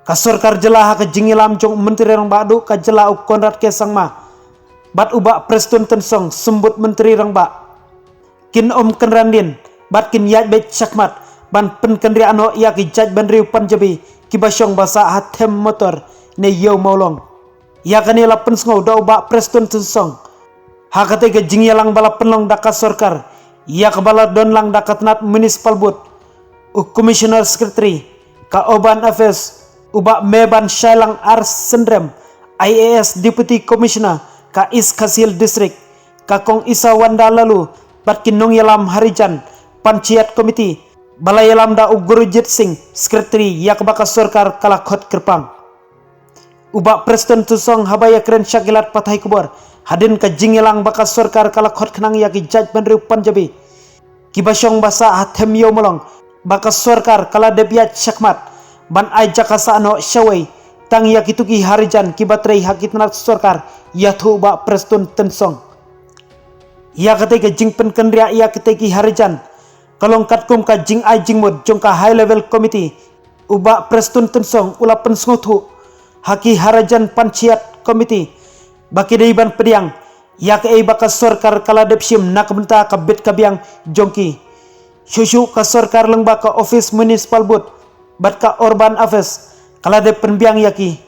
ka sorkar jela ha ka jingilam jong menteri rang badu ka jela u konrat ke sangma bat uba preston tensong sembut menteri rang ba kin kynran dien bat kin yaj bet chakmat ban pen kynriah no ya ki jaj ban riu panjabi ki basyong basa hatem motor ne yo maulong ya kani la pen sngo do uba preston tensong ha ka te ke jingilang bala penlong dakat sorkar ya ka bala don lang dakat nat municipal board commissioner secretary ka oban affairs uba meban shailang ar sendrem IAS deputy commissioner ka is kasil district ka kong isa wanda lalu bat kinong yalam harijan panchayat committee bala yalam da ugurujit singh secretary yak baka sorkar kala khot kerpang uba preston tusong habaya kren syakilat pathai kubor hadin ka jingilang baka sorkar kala khot khnang yaki jaj banriu panjabi kibasyong basa hatem yo molong baka sorkar kala debiat syakmat ban ai jakasa no syawai tang yakituki harijan kibatrei hakitnat sorkar yathu ba preston tensong ya kate ke jingpen kynriah ya kate ki harijan kalong katkum ka jing ai jingmod jongka high level committee uba preston tensong ula pensngothu haki harijan panchayat committee baki deiban pediang ya ke baka sorkar kala depsim nakbenta ka bet kabiang jongki susu ka sorkar lengba ka office municipal board bat ka urban affairs kala de penbiang yaki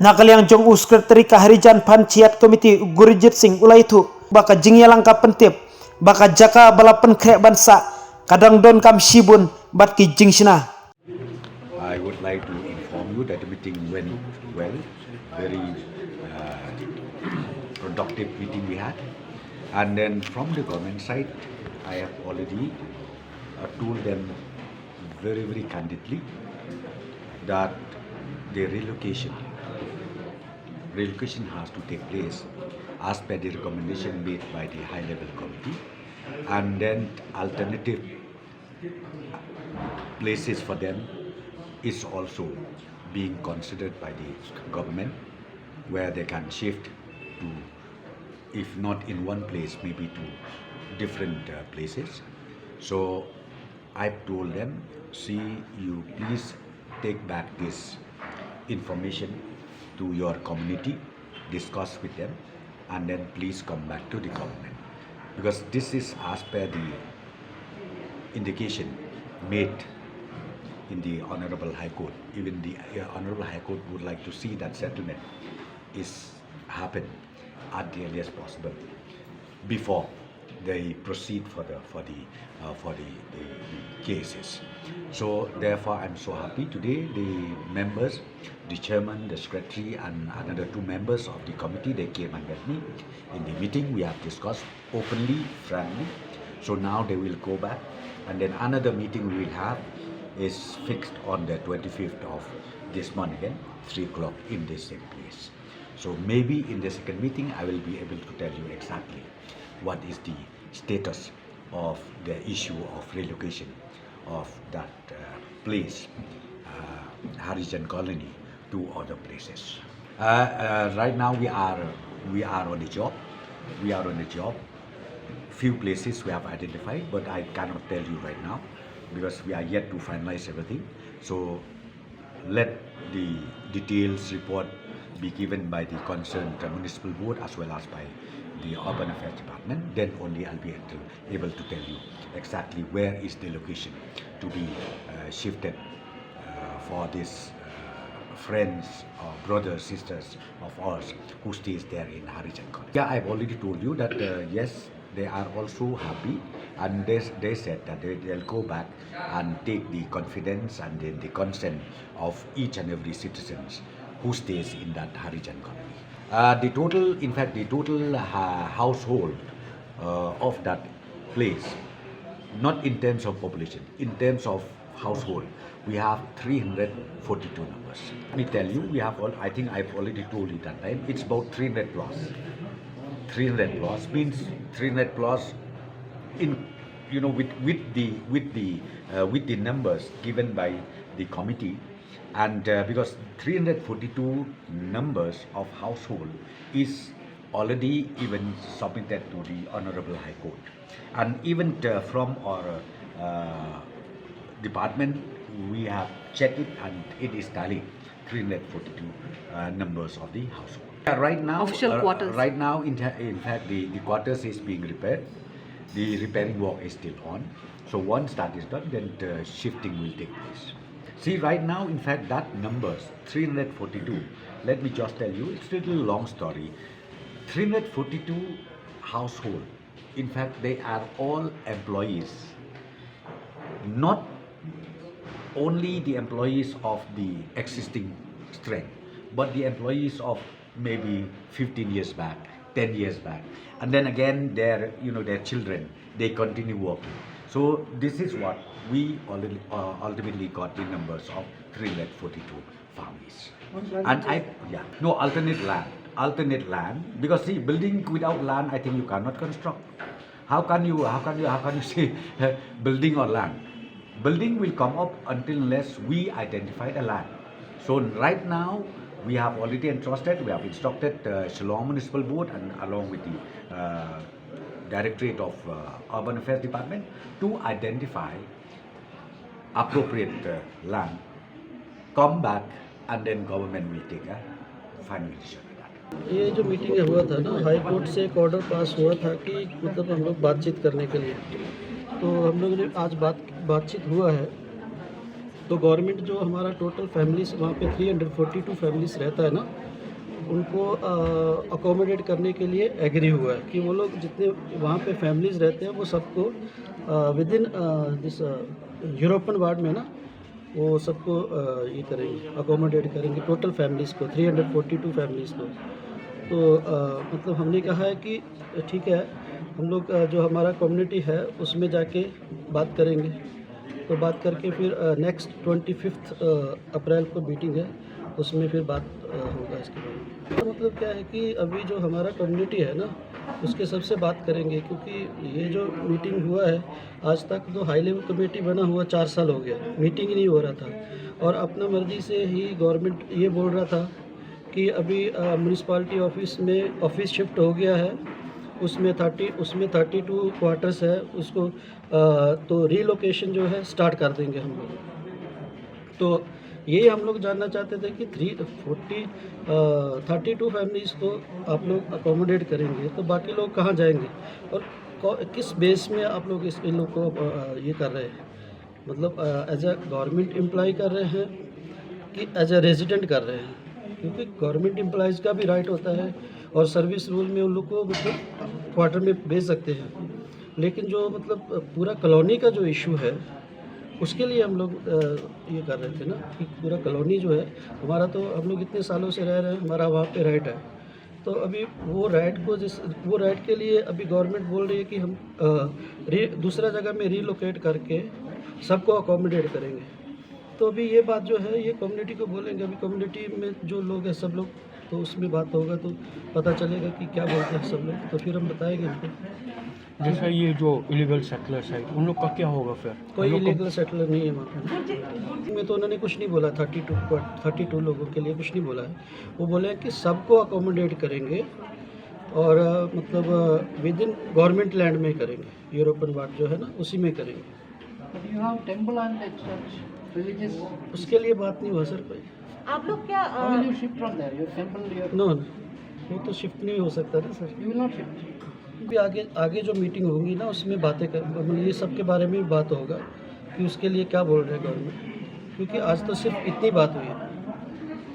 nakaliang jong secretary ka harijan panchayat committee gurujit singh ulai itu baka jingyalang ka pentip baka jaka bala penkrek bansa kadang don kam shibun bat ki jingsina. I would like to inform you that the meeting went well, very productive meeting we had, and then from the government side I have already told them very candidly that the relocation has to take place as per the recommendation made by the high level committee, and then alternative places for them is also being considered by the government where they can shift to, if not in one place, maybe to different places. So I've told them, see, you please take back this information to your community, discuss with them, and then please come back to the government, because this is as per the indication made in the Honorable High Court. Even the Honorable High Court would like to see that settlement is happen at the earliest possible before they proceed for the cases. So therefore, I'm so happy today. The members, the chairman, the secretary, and another two members of the committee, they came and met me in the meeting. We have discussed openly, frankly. So now they will go back, and then another meeting we will have is fixed on the 25th of this month again, 3 o'clock in the same place. So maybe in the second meeting I will be able to tell you exactly what is the status of the issue of relocation of that place, Harijan colony, to other places. Right now we are on the job. Few places we have identified, but I cannot tell you right now because we are yet to finalize everything. So let the details report be given by the concerned municipal board as well as by the urban affairs department. Then only I'll be able to tell you exactly where is the location to be shifted for these friends or brothers, sisters of ours who stays there in Harijan colony. Yeah, I've already told you that yes, they are also happy, and they said that they'll go back and take the confidence and then the consent of each and every citizens who stays in that Harijan colony. The total household of that place, not in terms of population, in terms of household, we have 342 numbers. Let me tell you, we have I think I've already told you that time, it's about 300 plus. 300 plus means 300 plus in, you know, with the numbers given by the committee, and because 342 numbers of household is already even submitted to the Honorable High Court, and even from our department we have check it, and it is tallying 342 numbers of the household. Right now, Official quarters. Right now, in fact, the quarters is being repaired. The repairing work is still on. So once that is done, then the shifting will take place. See, right now, in fact, that numbers 342. Let me just tell you, it's a little long story. 342 household. In fact, they are all employees. Not only the employees of the existing strength, but the employees of maybe 15 years back, 10 years back, and then again their children, they continue working. So this is what we ultimately got the numbers of 342 families. No alternate land, because see, building without land, I think you cannot construct. How can you say building or land? Building will come up unless we identify the land. So right now, we have already we have instructed Shillong Municipal Board and along with the Directorate of Urban Affairs Department to identify appropriate land, come back, and then government will take a final decision. ये जो meeting हुआ था ना, high court से एक order pass हुआ था कि मतलब हम लोग बातचीत करने के लिए, तो हम लोग ने आज बातचीत हुआ है। तो गवर्नमेंट जो हमारा टोटल फैमिलीज वहाँ पे 342 फैमिलीज रहता है ना, उनको अकोमोडेट करने के लिए एग्री हुआ है कि वो लोग जितने वहाँ पे फैमिलीज रहते हैं वो सबको with in this European ward में ना, वो सबको ये करेंगे, अकोमोडेट करेंगे टोटल फैमिलीज़ को, 342 फैमिलीज़ को। तो मतलब हमने कहा है कि ठीक है, हम लोग जो हमारा कम्युनिटी है उसमें जाके बात करेंगे। तो बात करके फिर नेक्स्ट 25 अप्रैल को मीटिंग है, उसमें फिर बात होगा इसके बारे में। तो मतलब क्या है कि अभी जो हमारा कम्युनिटी है ना, उसके सबसे बात करेंगे, क्योंकि ये जो मीटिंग हुआ है आज तक तो हाई लेवल कमेटी बना हुआ 4 साल हो गया, मीटिंग ही नहीं हो रहा था। और अपना मर्जी से ही गवर्नमेंट ये बोल रहा था कि अभी म्यूनिसिपालिटी ऑफिस में ऑफिस शिफ्ट हो गया है, उसमें 32 क्वार्टर्स है, उसको तो रीलोकेशन जो है स्टार्ट कर देंगे हम लोग। तो ये हम लोग जानना चाहते थे कि 32 फैमिलीज़ को आप लोग अकोमोडेट करेंगे, तो बाकी लोग कहाँ जाएंगे और किस बेस में आप लोग इन लोग को ये कर रहे हैं, मतलब एज अ गवर्नमेंट एम्प्लॉय कर रहे हैं कि एज अ रेजिडेंट कर रहे हैं? क्योंकि गवर्नमेंट एम्प्लॉयज़ का भी राइट होता है और सर्विस रूल में उन लोग को मतलब क्वार्टर में भेज सकते हैं, लेकिन जो मतलब पूरा कॉलोनी का जो इशू है उसके लिए हम लोग ये कर रहे थे ना कि पूरा कॉलोनी जो है हमारा, तो हम लोग इतने सालों से रह रहे हैं, हमारा वहाँ पे राइट है। तो अभी वो राइट के लिए अभी गवर्नमेंट बोल रही है कि हम दूसरा जगह में रीलोकेट करके सबको अकोमोडेट करेंगे। तो अभी ये बात जो है ये कम्युनिटी को बोलेंगे, अभी कम्युनिटी में जो लोग हैं सब लोग, तो उसमें बात होगा तो पता चलेगा कि क्या बोलते हैं सब लोग, तो फिर हम बताएंगे उनको। जैसा ये जो इलीगल सेटलर्स है उन लोग का क्या होगा फिर? कोई इलीगल सेटलर नहीं है वहाँ पे में, तो उन्होंने कुछ नहीं बोला, 32 लोगों के लिए कुछ नहीं बोला है। वो बोले कि सबको अकोमोडेट करेंगे और मतलब विद इन गवर्नमेंट लैंड में करेंगे, यूरोपियन वार्ड जो है ना उसी में करेंगे। उसके लिए बात नहीं हुआ सर कोई। आप लोग क्या नो, वो तो शिफ्ट नहीं हो सकता ना sir. You will not shift. भी आगे जो मीटिंग होगी ना उसमें बातें कर, मतलब ये सब के बारे में भी बात होगा कि उसके लिए क्या बोल रहे हैं गवर्नमेंट, क्योंकि आज तो सिर्फ इतनी बात हुई है।